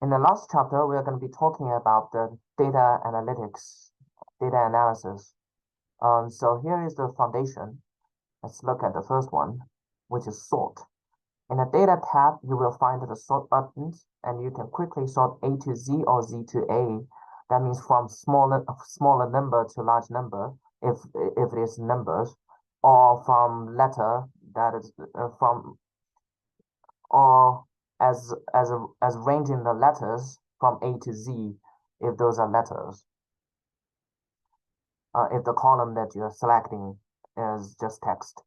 In the last chapter, we are going to be talking about the data analytics, data analysis. So here is the foundation. Let's look at the first one, which is sort. In the data tab, you will find the sort buttons, and you can quickly sort A to Z or Z to A. That means from smaller number to large number, if it is numbers, or from letter that is or as ranging the letters from A to Z, if those are letters. If the column that you're selecting is just text.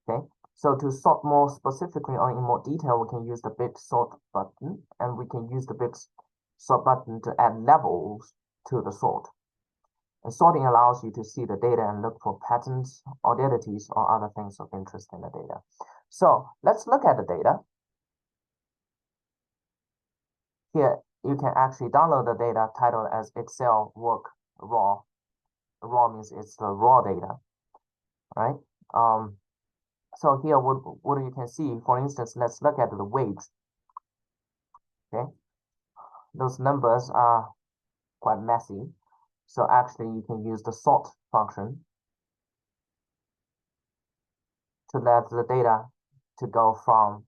Okay. So to sort more specifically or in more detail, we can use the big sort button, and we can use the big sort button to add levels to the sort. And sorting allows you to see the data and look for patterns, oddities, or other things of interest in the data. So let's look at the data. Here, you can actually download the data titled as Excel work raw. Raw means it's the raw data, right? So here, what you can see, for instance, let's look at the wage. Okay, those numbers are quite messy. So actually, you can use the sort function to let the data to go from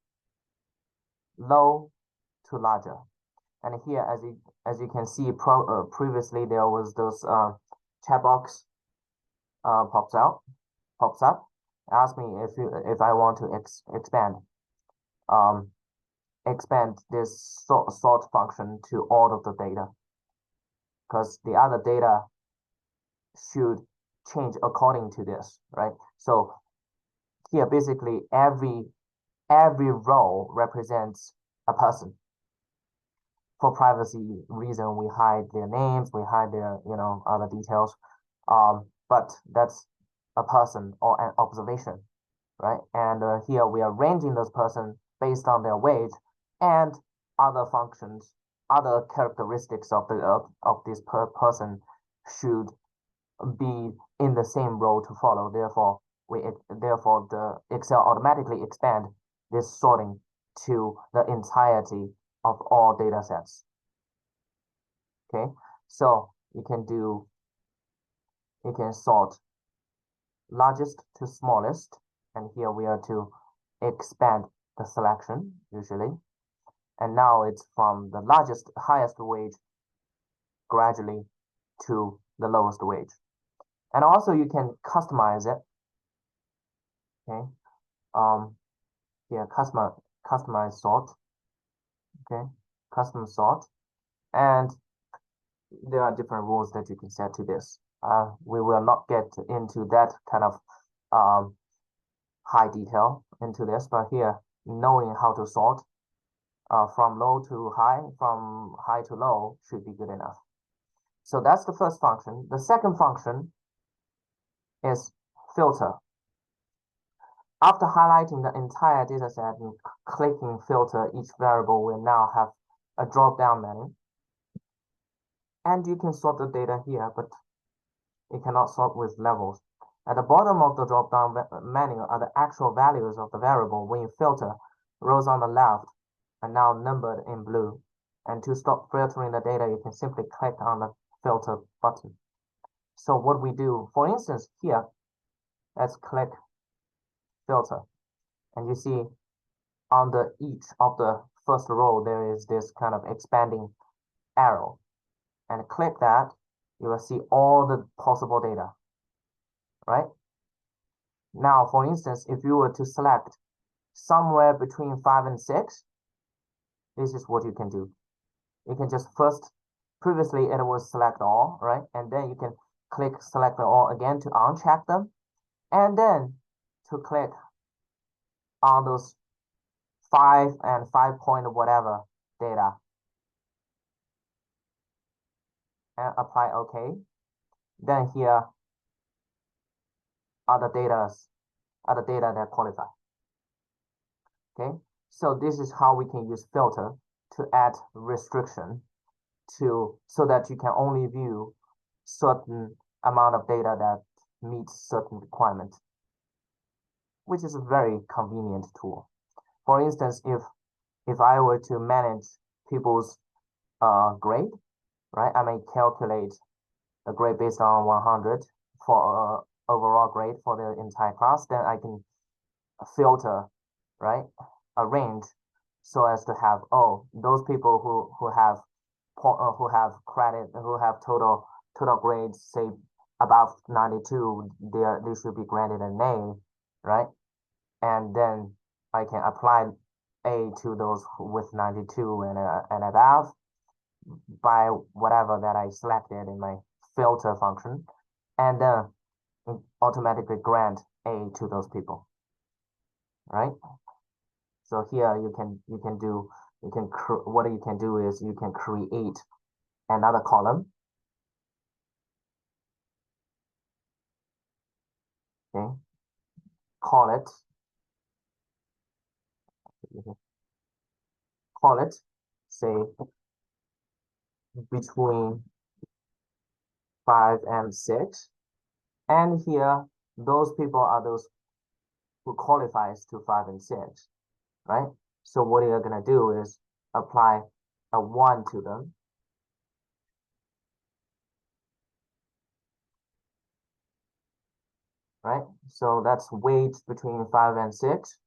low to larger. And here, as you can see, previously there was those chat box pops up, ask me if I want to expand this sort function to all of the data, because the other data should change according to this, right? So here, basically, every row represents a person. For privacy reason, we hide their names, we hide their other details. But that's a person or an observation, right? And here we are ranging those person based on their wage and other functions, other characteristics of this person should be in the same row to follow. Therefore, the Excel automatically expand this sorting to the entirety of all data sets. Okay, so you can sort largest to smallest, and here we are to expand the selection usually. And now it's from the highest wage gradually to the lowest wage. And also you can customize it. Okay. Here, customize sort. Okay, custom sort. And there are different rules that you can set to this. We will not get into that kind of high detail into this, but here, knowing how to sort from low to high, from high to low should be good enough. So that's the first function. The second function is filter. After highlighting the entire data set and clicking filter each variable, we now have a drop-down menu. And you can sort the data here, but you cannot sort with levels. At the bottom of the drop-down menu are the actual values of the variable. When you filter, rows on the left are now numbered in blue. And to stop filtering the data, you can simply click on the filter button. So what we do, for instance, here, let's click filter. And you see on each of the first row, there is this kind of expanding arrow. And click that, you will see all the possible data, right? Now, for instance, if you were to select somewhere between 5 and 6, this is what you can do. You can just previously it was select all, right? And then you can click select all again to uncheck them, and then to click on those 5 and 5 point whatever data and apply OK. Then here are the data that qualify. Okay, so this is how we can use filter to add restriction so that you can only view certain amount of data that meets certain requirements, which is a very convenient tool. For instance, if I were to manage people's grade, right? I may calculate a grade based on 100 for overall grade for the entire class. Then I can filter, right? Arrange so as to have, oh, those people who have credit, who have total grades, say above 92, they should be granted an A, right? And then I can apply A to those with 92 and above by whatever that I selected in my filter function, and then automatically grant A to those people, right? So here what you can do is you can create another column, okay? Call it say between 5 and 6, and here those people are those who qualifies to 5 and 6, right? So what you're gonna do is apply a 1 to them, right? So that's weight between 5 and 6.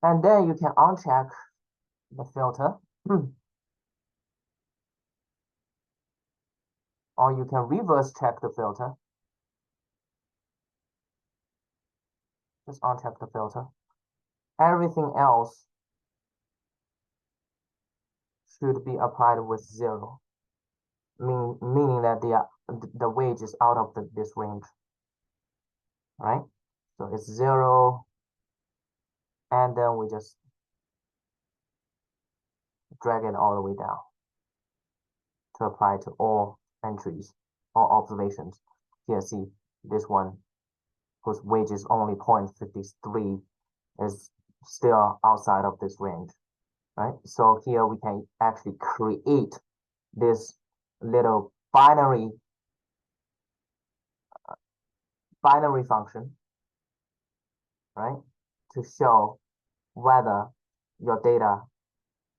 And then you can uncheck the filter, or you can reverse check the filter. Just uncheck the filter. Everything else should be applied with 0, meaning that the wage is out of this range, right? So it's 0, and then we just drag it all the way down to apply to all entries, all observations. Here, see this one whose wage is only 0.53 is still outside of this range, right? So here we can actually create this little binary function, right? To show whether your data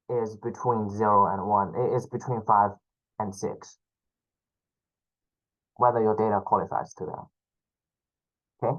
is between 0 and 1, it is between 5 and 6, whether your data qualifies to that, okay?